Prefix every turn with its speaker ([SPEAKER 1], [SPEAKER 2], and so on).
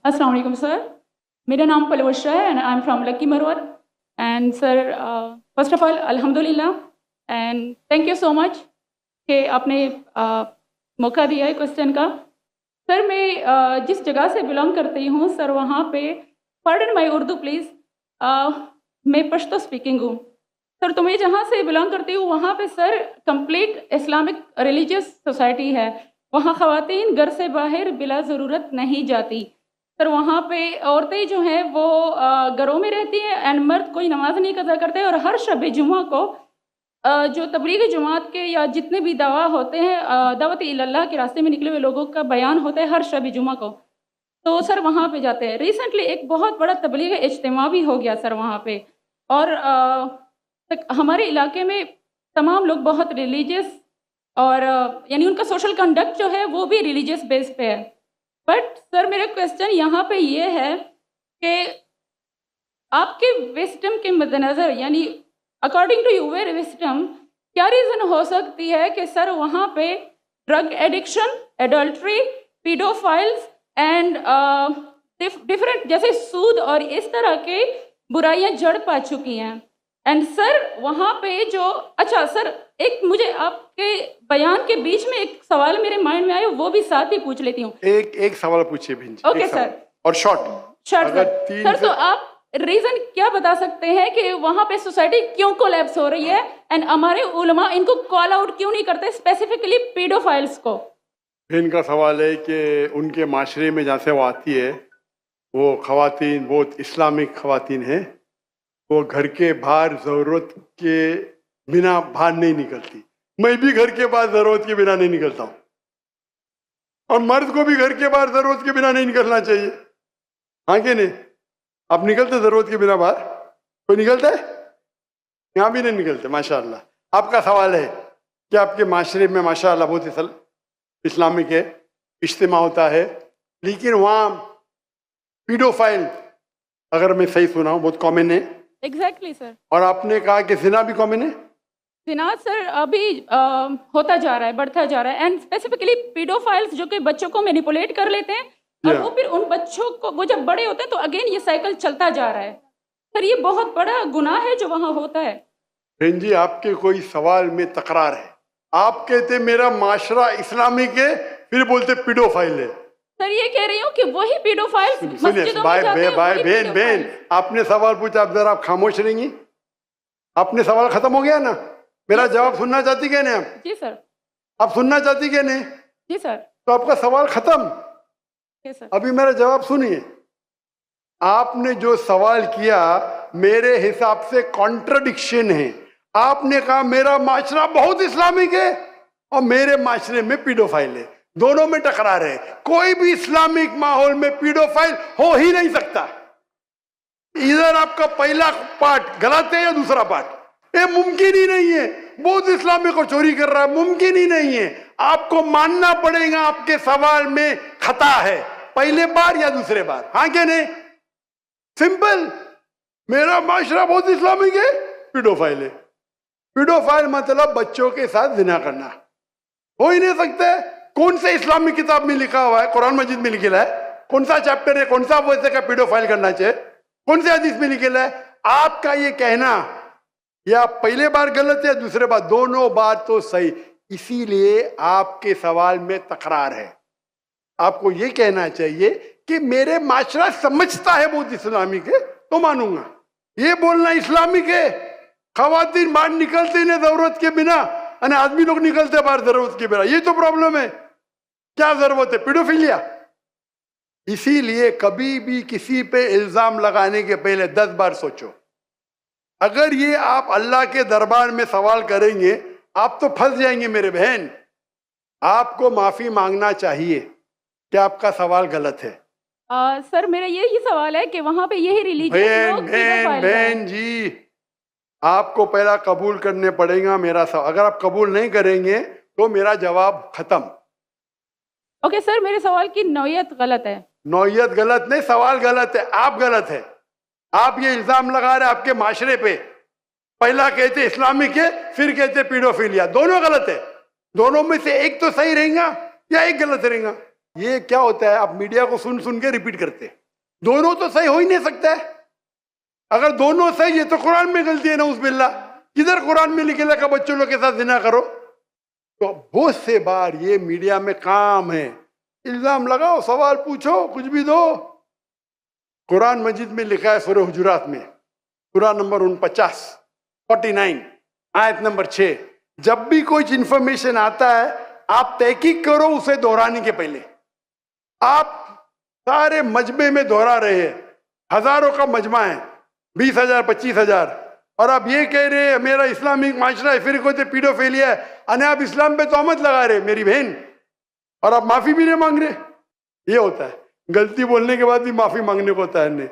[SPEAKER 1] अस्सलाम वालेकुम सर, मेरा नाम पलवशा है and I am from Lakki Marwat and sir first of all अल्हम्दुलिल्लाह and thank you so much कि आपने मौका दिया है क्वेश्चन का। सर मैं जिस जगह से बिलोंग करती हूँ सर वहाँ पे पार्डन माई उर्दू प्लीज़, मैं पश्तो स्पीकिंग हूँ सर। तो मैं जहाँ से बिलोंग करती हूँ वहाँ पे sir complete Islamic religious society है। वहाँ ख़वातीन घर से बाहर बिला ज़रूरत नहीं जाती सर। वहाँ पे औरतें जो हैं वो घरों में रहती हैं एंड मर्द कोई नमाज नहीं कज़ा करते। और हर शब जुमा को जो तबलीगी जमात के या जितने भी दवा होते हैं दावत इल्लल्लाह के रास्ते में निकले हुए लोगों का बयान होता है हर शब जुमा को, तो सर वहाँ पे जाते हैं। रिसेंटली एक बहुत बड़ा तबलीगी इज्तिमा भी हो गया सर वहाँ पे। और हमारे इलाके में तमाम लोग बहुत रिलीजियस और यानी उनका सोशल कंडक्ट जो है वो भी रिलीजियस बेस पे है। बट सर मेरा क्वेश्चन यहाँ पे ये है कि आपके विस्डम के मद्देनज़र यानी अकॉर्डिंग टू यूर विस्डम क्या रीज़न हो सकती है कि सर वहाँ पे drug addiction, adultery, paedophiles and different जैसे सूद और इस तरह के बुराइयाँ जड़ पा चुकी हैं। एंड सर वहाँ पे जो अच्छा सर एक मुझे आपके बयान के बीच में एक सवाल मेरे माइंड में आया, वो भी साथ ही पूछ लेती हूँ।
[SPEAKER 2] एक सवाल पूछिए भिंजी।
[SPEAKER 1] Okay sir.
[SPEAKER 2] और शॉर्ट
[SPEAKER 1] सर तो आप रीजन क्या बता सकते हैं कि वहाँ पे सोसाइटी क्यों कोलैप्स हो रही है एंड हमारे उलमा इनको कॉल आउट क्यों नहीं करते, स्पेसिफिकली पीडोफाइल्स को?
[SPEAKER 2] इनका सवाल है कि उनके माशरे में जहाँ से वो आती है वो खवातीन बहुत इस्लामिक खवातीन हैं, वो घर के बाहर ज़रूरत के बिना बाहर नहीं निकलती। मैं भी घर के बाहर ज़रूरत के बिना नहीं निकलता हूँ और मर्द को भी घर के बाहर ज़रूरत के बिना नहीं निकलना चाहिए। हाँ कि नहीं? आप निकलते ज़रूरत के बिना बाहर? कोई निकलता है? यहाँ भी नहीं निकलते माशाअल्लाह। आपका सवाल है कि आपके माशरे में माशाअल्लाह बहुत इस्लामिक है, इज्तिमा होता है, लेकिन वहाँ पीडोफाइल अगर मैं सही सुना हूँ बहुत कॉमन है।
[SPEAKER 1] Exactly sir. और
[SPEAKER 2] आपने कहा कि जिना भी कॉमन है?
[SPEAKER 1] जिना सर अभी होता जा रहा है, बढ़ता जा रहा है एंड स्पेसिफिकली पीडोफाइल्स जो कि बच्चों को मैनिपुलेट कर लेते हैं और वो फिर उन बच्चों को वो जब बड़े होते हैं तो अगेन ये साइकिल चलता जा रहा है सर। ये बहुत बड़ा गुनाह है जो वहाँ होता है।
[SPEAKER 2] बहन जी आपके कोई सवाल में तकरार है। आप कहते मेरा माशरा इस्लामिक है, फिर बोलते पीडोफाइल है।
[SPEAKER 1] सर ये कह रही हूँ कि वही पीडोफाइल्स मस्जिदों में जाते हैं।
[SPEAKER 2] भाई बहन आपने सवाल पूछा, आप जरा आप खामोश रहेंगी? आपने सवाल खत्म हो गया ना? मेरा जवाब सुनना चाहती क्या नहीं आप?
[SPEAKER 1] जी सर।
[SPEAKER 2] आप सुनना चाहती क्या नहीं?
[SPEAKER 1] जी सर।
[SPEAKER 2] तो आपका सवाल खत्म।
[SPEAKER 1] सर
[SPEAKER 2] अभी मेरा जवाब सुनिए। आपने जो सवाल किया मेरे हिसाब से कॉन्ट्रडिक्शन है। आपने कहा मेरा माशरा बहुत इस्लामिक है और मेरे माशरे में पीडोफाइल है, दोनों में टकरार है। कोई भी इस्लामिक माहौल में पीडोफाइल हो ही नहीं सकता। इधर आपका पहला पार्ट गलत है या दूसरा पार्ट? ये मुमकिन ही नहीं है। बहुत इस्लामिक और चोरी कर रहा है, मुमकिन ही नहीं है। आपको मानना पड़ेगा आपके सवाल में खता है, पहले बार या दूसरे बार। हाँ क्या नहीं? सिंपल। मेरा माशरा बहुत इस्लामिक है, पीडोफाइल है। पीडोफाइल मतलब बच्चों के साथ जिना करना हो ही नहीं सकता है। कौन से इस्लामिक किताब में लिखा हुआ है? कुरान मजीद में लिखा है? कौन सा चैप्टर है? कौन सा वैसे का पीडोफाइल करना चाहिए? कौन से हदीस में लिखा है? आपका ये कहना या पहले बार गलत है, दूसरे बार, दोनों बार तो सही। इसीलिए आपके सवाल में तकरार है। आपको ये कहना चाहिए कि मेरे माशरा समझता है बहुत इस्लामिक है तो मानूंगा। ये बोलना इस्लामिक है, खवातीन बाहर निकलते नहीं जरूरत के बिना और आदमी लोग निकलते बाहर जरूरत के बिना, ये तो प्रॉब्लम है। क्या जरूरत है? पीडोफिलिया। इसीलिए कभी भी किसी पे इल्जाम लगाने के पहले 10 बार सोचो। अगर ये आप अल्लाह के दरबार में सवाल करेंगे आप तो फंस जाएंगे मेरे बहन। आपको माफी मांगना चाहिए कि आपका सवाल गलत है।
[SPEAKER 1] सर मेरा यही सवाल है कि वहाँ पे यही रिलीजियस लोग
[SPEAKER 2] बहन जी आपको पहला कबूल करने पड़ेगा मेरा सवाल। अगर आप कबूल नहीं करेंगे तो मेरा जवाब खत्म।
[SPEAKER 1] ओके सर, मेरे सवाल की नौयत गलत है।
[SPEAKER 2] नौयत गलत नहीं, सवाल गलत है, आप गलत है। आप ये इल्जाम लगा रहे आपके माशरे पे। पहला कहते इस्लामिक है, फिर कहते पीडोफिलिया। दोनों गलत है। दोनों में से एक तो सही रहेगा या एक गलत रहेगा। ये क्या होता है, आप मीडिया को सुन सुन के रिपीट करते हैं। दोनों तो सही हो ही नहीं सकता है। अगर दोनों सही है तो कुरान में गलती है ना, उस बिल्ला किधर कुरान में लिखेगा कि बच्चों लोग के साथ जिना करो। तो बहुत से बार ये मीडिया में काम है, इल्जाम लगाओ, सवाल पूछो, कुछ भी दो। कुरान मजीद में लिखा है सूरह हुजुरात में, सूरह नंबर 49 आयत नंबर 6, जब भी कोई इंफॉर्मेशन आता है आप तहकीक करो उसे दोहराने के पहले। आप सारे मजमे में दोहरा रहे हैं, हजारों का मजमा है, 20,000 25,000, और आप ये कह रहे हैं मेरा इस्लामिक माशरा है, फिर कोई पीडोफिलिया है, अने आप इस्लाम पे तोहमत लगा रहे मेरी बहन, और आप माफी भी नहीं मांग रहे। ये होता है, गलती बोलने के बाद भी माफी मांगने को तैयार नहीं।